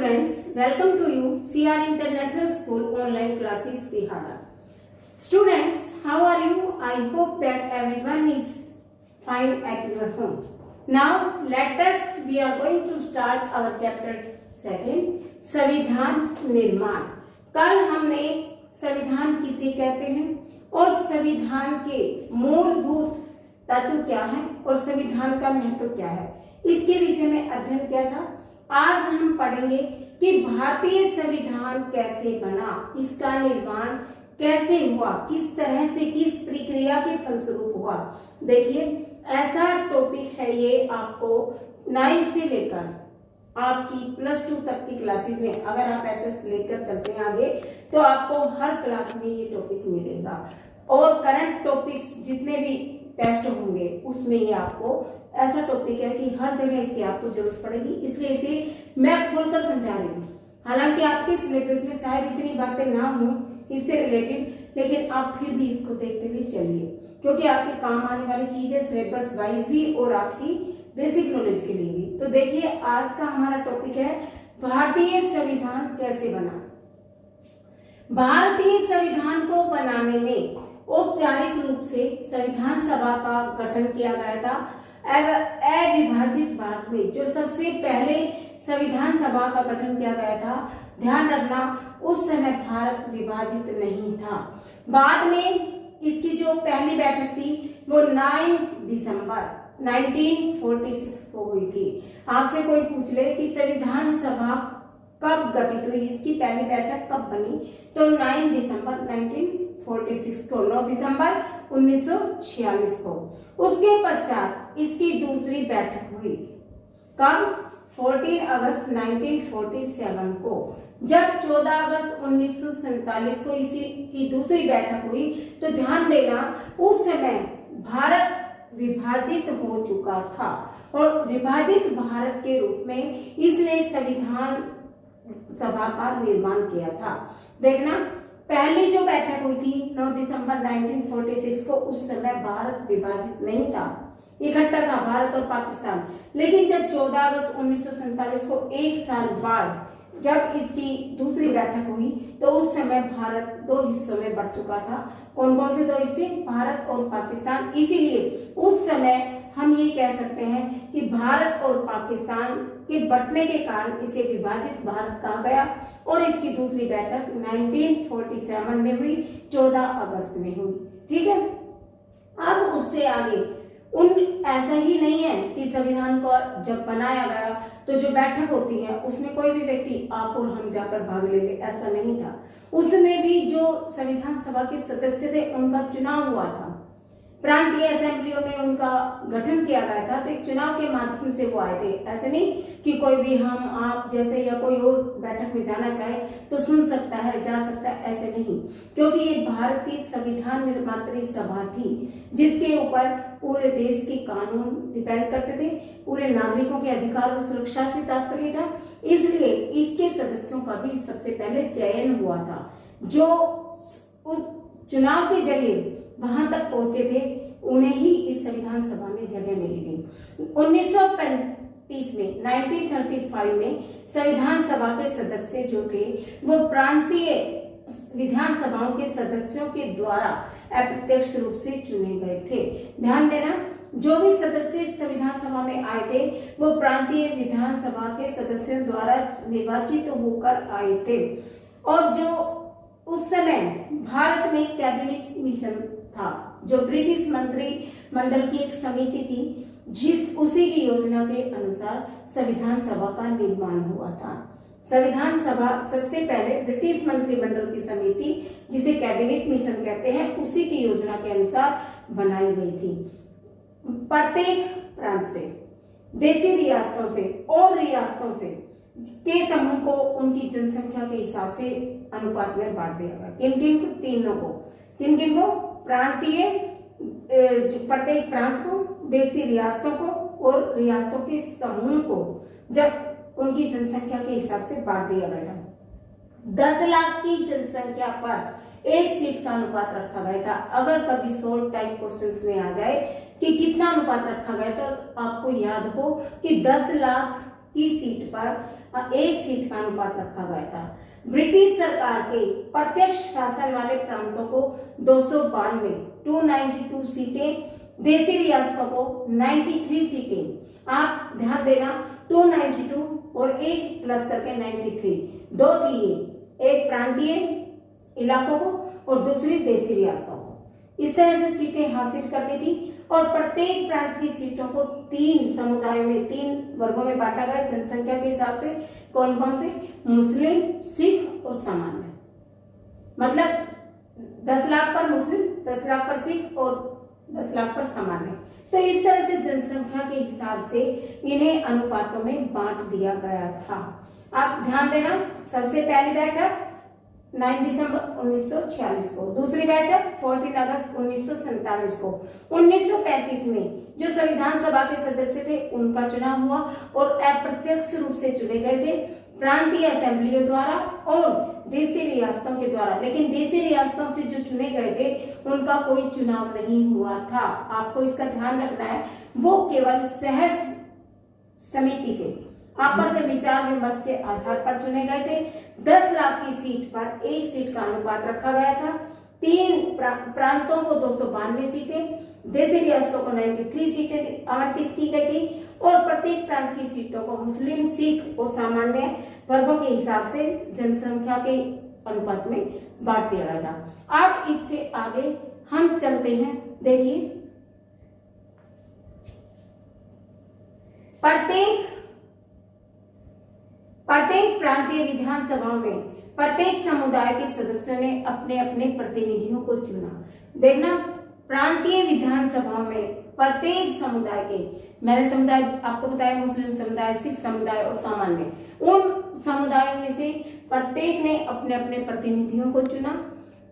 students, welcome to you CR International School online classes Tihada. Students, how are you? I hope that everyone is fine at your home. Now we are going to start our chapter 2 संविधान निर्माण। कल हमने संविधान किसे कहते हैं और संविधान के मूलभूत तत्व क्या है और संविधान का महत्व क्या है, इसके विषय में अध्ययन किया था। आज हम पढ़ेंगे कि भारतीय संविधान कैसे बना, इसका निर्माण कैसे हुआ, किस तरह से किस प्रक्रिया के फलस्वरूप हुआ। देखिए, ऐसा टॉपिक है ये आपको 9 से लेकर आपकी +2 तक की क्लासेस में, अगर आप ऐसे लेकर चलते हैं आगे तो आपको हर क्लास में ये टॉपिक मिलेगा और करंट टॉपिक्स जितने भी टेस्ट होंगे उसमें ये आपको ऐसा टॉपिक है कि हर जगह इसकी आपको जरूरत पड़ेगी, इसलिए इसे मैं खोलकर समझा रही हूँ। हालांकि आपके सिलेबस में शायद इतनी बातें ना हो इससे रिलेटेड, लेकिन आप फिर भी इसको देखते हुए चलिए क्योंकि आपके काम आने वाली चीज है, सिलेबस वाइज भी और आपकी बेसिक नॉलेज के लिए भी। तो देखिए, आज का हमारा टॉपिक है भारतीय संविधान कैसे बना। भारतीय संविधान को बनाने में औपचारिक रूप से संविधान सभा का गठन किया गया था। अविभाजित भारत में जो सबसे पहले संविधान सभा का गठन किया गया था, ध्यान रखना उस समय भारत विभाजित नहीं था। बाद में इसकी जो पहली बैठक थी वो 9 दिसंबर 1946 को हुई थी। आपसे कोई पूछ ले कि संविधान सभा कब गठित हुई, इसकी पहली बैठक कब बनी, तो 9 दिसंबर 1946 को, 9 दिसंबर 1946 को। उसके पश्चात इसकी दूसरी बैठक हुई कब, 14 अगस्त 1947 को। जब 14 अगस्त 1947 को इसी की दूसरी बैठक हुई तो ध्यान देना उस समय भारत विभाजित हो चुका था और विभाजित भारत के रूप में इसने संविधान सभा का निर्माण किया था। देखना, पहली जो बैठक हुई थी 9 दिसंबर 1946 को, उस समय भारत विभाजित नहीं था, इकट्ठा था भारत और पाकिस्तान। लेकिन जब 14 अगस्त 1947 को एक साल बाद जब इसकी दूसरी बैठक हुई तो उस समय भारत 2 हिस्सों में बढ़ चुका था। कौन कौन से 2 हिस्से, भारत और पाकिस्तान। इसीलिए उस समय हम ये कह सकते हैं कि भारत और पाकिस्तान के बंटने के कारण इसे विभाजित भारत कहा गया और इसकी दूसरी बैठक 1947 में हुई, 14 अगस्त में हुई। ठीक है, अब उससे आगे ऐसा ही नहीं है कि संविधान को जब बनाया गया तो जो बैठक होती है उसमें कोई भी व्यक्ति आप और हम जाकर भाग ले ले, ऐसा नहीं था। उसमें भी जो संविधान सभा के सदस्य थे उनका चुनाव हुआ था, प्रांतीय असेंबलियों में उनका गठन किया गया था, तो एक चुनाव के माध्यम से वो आए थे। ऐसे नहीं कि कोई भी हम आप जैसे या कोई और बैठक में जाना चाहे तो सुन सकता है, जा सकता है, ऐसे नहीं, क्योंकि ये भारत की संविधान निर्मात्री सभा थी जिसके ऊपर पूरे देश के कानून डिपेंड करते थे, पूरे नागरिकों के अधिकार और सुरक्षा से तात्पर्य था। इसलिए इसके सदस्यों का भी सबसे पहले चयन हुआ था, जो चुनाव के जरिए वहां तक पहुंचे थे उन्हें ही इस संविधान सभा में जगह मिली थी। 1935 में 1935 में संविधान सभा के सदस्य जो थे वो प्रांतीय विधान सभाओं के सदस्यों के द्वारा अप्रत्यक्ष रूप से चुने गए थे। ध्यान देना, जो भी सदस्य संविधान सभा में आए थे वो प्रांतीय विधान सभा के सदस्यों द्वारा निर्वाचित होकर आए थे। और जो उस समय भारत में कैबिनेट मिशन था, जो ब्रिटिश मंत्रिमंडल की एक समिति थी, उसी की योजना के अनुसार संविधान सभा का निर्माण हुआ था। संविधान सभा सबसे पहले ब्रिटिश मंत्रिमंडल की समिति, जिसे कैबिनेट मिशन कहते हैं, उसी की योजना के अनुसार बनाई गई थी। प्रत्येक प्रांत से, देशी रियासतों से और रियासतों से के समूह को उनकी जनसंख्या के हिसाब से अनुपात में बांट दिया गया। किन किन को? तीनों को। किन किन को? प्रांतीय, प्रत्येक प्रांत को, देशी रियासतों को और रियासतों के समूह को जब उनकी जनसंख्या के हिसाब से बांट दिया गया था। 10 लाख की जनसंख्या पर एक सीट का अनुपात रखा गया था। अगर कभी शॉर्ट टाइप क्वेश्चंस में आ जाए कि कितना अनुपात रखा गया तो आपको याद हो कि 10 लाख की सीट पर एक सीट का अनुपात रखा गया था। ब्रिटिश सरकार के प्रत्यक्ष शासन वाले प्रांतों को 292 सीटें, देसी रियासतों को 93 सीटें। आप ध्यान देना, 292 और एक प्लस करके 93, दो थी ये, एक प्रांतीय इलाकों को और दूसरी देसी रियासतों को। इस तरह से सीटें हासिल करनी थी और प्रत्येक प्रांत की सीटों को 3 समुदायों में, 3 वर्गों में बांटा गया जनसंख्या के हिसाब से। कौन कौन से? मुस्लिम, सिख और सामान्य। मतलब 10 लाख पर मुस्लिम, 10 लाख पर सिख और 10 लाख पर सामान्य। तो इस तरह से जनसंख्या के हिसाब से इन्हें अनुपातों में बांट दिया गया था। आप ध्यान देना, सबसे पहली बैठक 9 दिसंबर 1946 को, दूसरी बैठक 14 अगस्त 1947 को। 1935 में जो संविधान सभा के सदस्य थे उनका चुनाव हुआ और अप्रत्यक्ष रूप से चुने गए थे प्रांतीय असेंबलियों द्वारा और देसी रियासतों के द्वारा। लेकिन देसी रियासतों से जो चुने गए थे उनका कोई चुनाव नहीं हुआ था। आपको इसका ध्यान रखना है, वो केवल शहर समिति से आपस में विचार विमर्श के आधार पर चुने गए थे। 10 लाख की सीट पर एक सीट का अनुपात रखा गया था। 3 प्रांतों को 292 सीटें, देसी रियासतों को 93 सीटें आवंटित की गई थी और प्रत्येक प्रांत की सीटों को मुस्लिम, सिख और सामान्य वर्गों के हिसाब से जनसंख्या के अनुपात में बांट दिया गया था। अब इससे आगे हम चलते हैं। देखिए, प्रत्येक प्रांतीय विधानसभा में प्रत्येक समुदाय के सदस्यों ने अपने अपने प्रतिनिधियों को चुना। देखना, प्रांतीय विधानसभा में प्रत्येक समुदाय के, मैंने समुदाय आपको बताया, मुस्लिम समुदाय, सिख समुदाय और सामान्य, उन समुदायों में से प्रत्येक ने अपने अपने प्रतिनिधियों को चुना।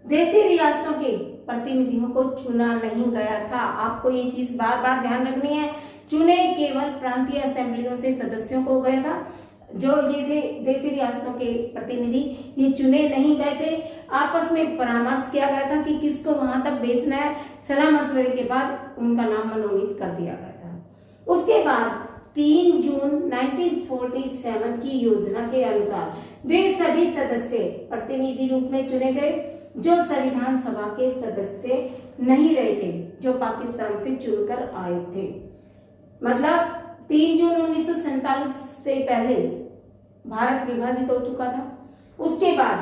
देसी रियासतों के प्रतिनिधियों को चुना नहीं गया था। आपको ये चीज बार बार ध्यान रखनी है। चुने केवल प्रांतीय असेंबलियों से सदस्यों को गया था। जो ये थे देसी रियासतों के प्रतिनिधि, ये चुने नहीं गए थे। आपस में परामर्श किया गया था कि किसको वहां तक भेजना है। सलाह मशवरे के बाद उनका नाम मनोनीत कर दिया गया था। उसके बाद 3 जून 1947 की योजना के अनुसार वे सभी सदस्य प्रतिनिधि रूप में चुने गए जो संविधान सभा के सदस्य नहीं रहे थे, जो पाकिस्तान से चुनकर आए थे। मतलब 3 जून 1947 से पहले भारत विभाजित हो चुका था। उसके बाद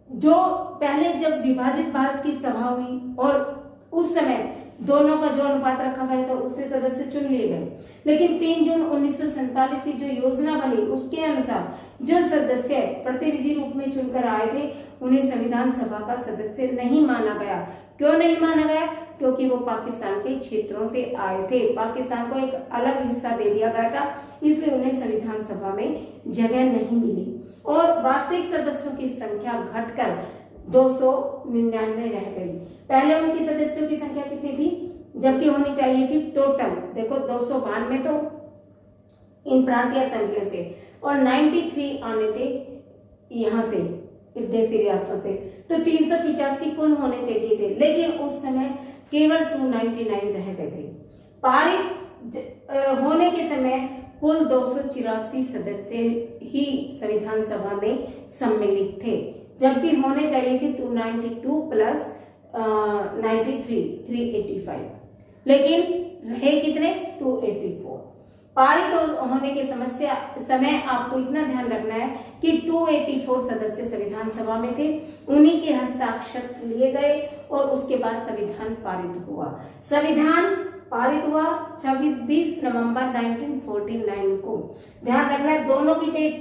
जो पहले जब विभाजित भारत की सभा हुई और उस समय दोनों का जो अनुपात रखा गया था उससे सदस्य चुन लिए गए। लेकिन 3 जून 1947 की जो योजना बनी उसके अनुसार जो सदस्य प्रतिनिधि रूप में चुनकर आए थे उन्हें संविधान सभा का सदस्य नहीं माना गया। क्यों नहीं माना गया? क्योंकि वो पाकिस्तान के क्षेत्रों से आए थे। पाकिस्तान को एक अलग हिस्सा दे दिया गया था, इसलिए उन्हें संविधान सभा में जगह नहीं मिली और वास्तविक सदस्यों की संख्या घटकर 299 रह गई। पहले उनकी सदस्यों की संख्या कितनी थी, जबकि होनी चाहिए थी टोटल, देखो 292 तो इन प्रांतीय असेंबलियों से और 93 आने थे यहाँ से देसी रियासतों से, तो 385 कुल होने चाहिए थे। लेकिन उस समय केवल 299 रह गए थे। पारित होने के समय कुल 284 सदस्य ही संविधान सभा में सम्मिलित थे, जबकि होने चाहिए थे 292 प्लस 93 385, लेकिन रहे कितने? 284। पारित होने के समय आपको इतना ध्यान रखना है कि 284 सदस्य संविधान सभा में थे, उन्हीं के हस्ताक्षर लिए गए और उसके बाद संविधान पारित हुआ। संविधान पारित हुआ 26 नवंबर 1949 को। ध्यान रखना है, दोनों की डेट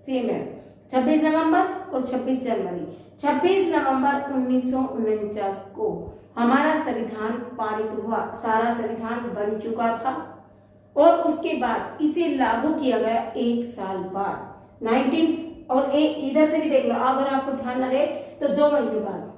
सेम है, 26 नवंबर और 26 जनवरी। 26 नवंबर 1949 को हमारा संविधान पारित हुआ, सारा संविधान बन चुका था और उसके बाद इसे लागू किया गया 1 साल बाद 19 और इधर से भी देख लो, अगर आपको ध्यान न रहे तो 2 महीने बाद,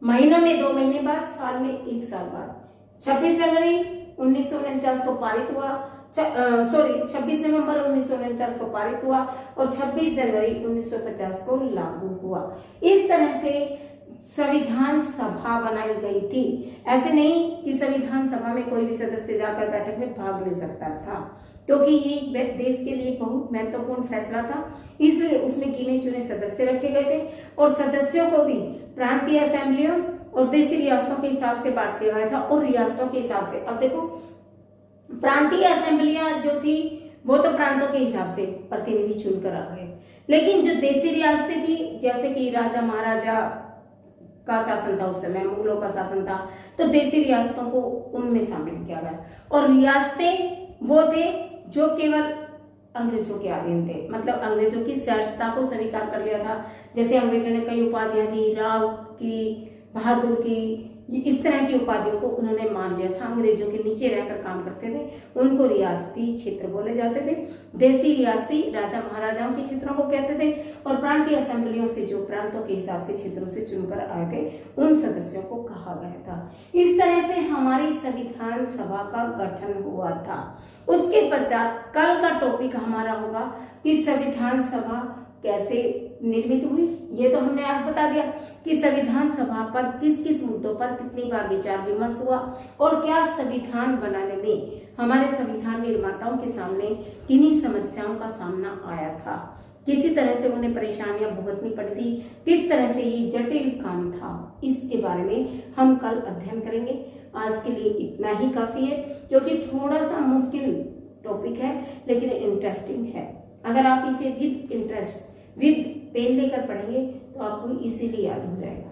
महीनों में 2 महीने बाद, साल में 1 साल बाद 26 जनवरी 1949 को पारित हुआ, 26 नवंबर 1949 को पारित हुआ और 26 जनवरी 1950 को लागू हुआ। इस तरह से संविधान सभा बनाई गई थी। ऐसे नहीं कि संविधान सभा में कोई भी सदस्य जाकर बैठक में भाग ले सकता था। क्योंकि ये देश के लिए बहुत महत्वपूर्ण फैसला था, इसलिए उसमें गिने चुने सदस्य रखे गए थे और सदस्यों को भी प्रांतीय असेंबलियों और देशी रियासतों के हिसाब से बांट दिया गया था और रियासतों के हिसाब से। अब देखो, प्रांतीय असेंबलियां जो थी वो तो प्रांतों के हिसाब से प्रतिनिधि चुनकर आ गए, लेकिन जो देशी रियासतें थी, जैसे कि राजा महाराजा का शासन था, उस समय मुगलों का शासन था, तो देशी रियासतों को उनमें शामिल किया गया। और रियासतें वो थे जो केवल अंग्रेजों के अधीन थे, मतलब अंग्रेजों की शासनता को स्वीकार कर लिया था। जैसे अंग्रेजों ने कई उपाधियां दी, राव की, बहादुर की, इस तरह की उपाधियों को उन्होंने मान लिया था। अंग्रेजों के नीचे रहकर काम करते थे, उनको रियासती क्षेत्र बोले जाते थे। देशी रियासती राजा महाराजाओं के क्षेत्रों को कहते थे और प्रांतीय असेंबलियों से जो प्रांतों के हिसाब से क्षेत्रों से चुनकर आए थे उन सदस्यों को कहा गया था। इस तरह से हमारी संविधान सभा का गठन हुआ था। उसके पश्चात कल का टॉपिक हमारा होगा कि संविधान सभा कैसे निर्मित हुई। ये तो हमने आज बता दिया कि संविधान सभा पर किस किस मुद्दों पर कितनी बार विचार विमर्श हुआ और क्या संविधान बनाने में हमारे संविधान निर्माताओं के सामने किन्हीं समस्याओं का सामना आया था, किसी तरह से उन्हें परेशानियां भुगतनी पड़ी थी, किस तरह से ये जटिल काम था, इसके बारे में हम कल अध्ययन करेंगे। आज के लिए इतना ही काफी है, क्योंकि थोड़ा सा मुश्किल टॉपिक है लेकिन इंटरेस्टिंग है। अगर आप इसे विद इंटरेस्ट विद पेन लेकर पढ़ेंगे तो आपको इजीली याद हो जाएगा।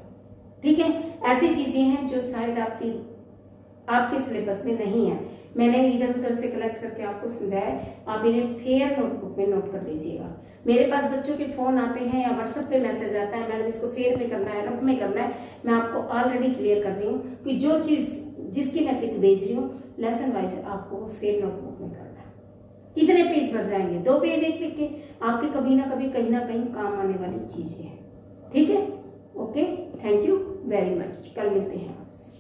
ठीक है, ऐसी चीजें हैं जो शायद आपके सिलेबस में नहीं है, मैंने इधर उधर से कलेक्ट करके आपको समझाया, आप इन्हें फेयर नोटबुक में नोट कर लीजिएगा। मेरे पास बच्चों के फोन आते हैं या व्हाट्सएप पे मैसेज आता है, मैडम इसको फेयर में करना है, रफ में करना है। मैं आपको ऑलरेडी क्लियर कर रही हूँ कि जो चीज जिसकी मैं पिक भेज रही हूँ लेसन वाइज आपको फेयर नोटबुक में करना है। कितने पेज भर जाएंगे? 2 पेज एक पिक के, आपके कभी ना कभी कहीं ना कहीं काम आने वाली चीजें हैं। ठीक है, okay, thank you very much. कल मिलते हैं आपसे।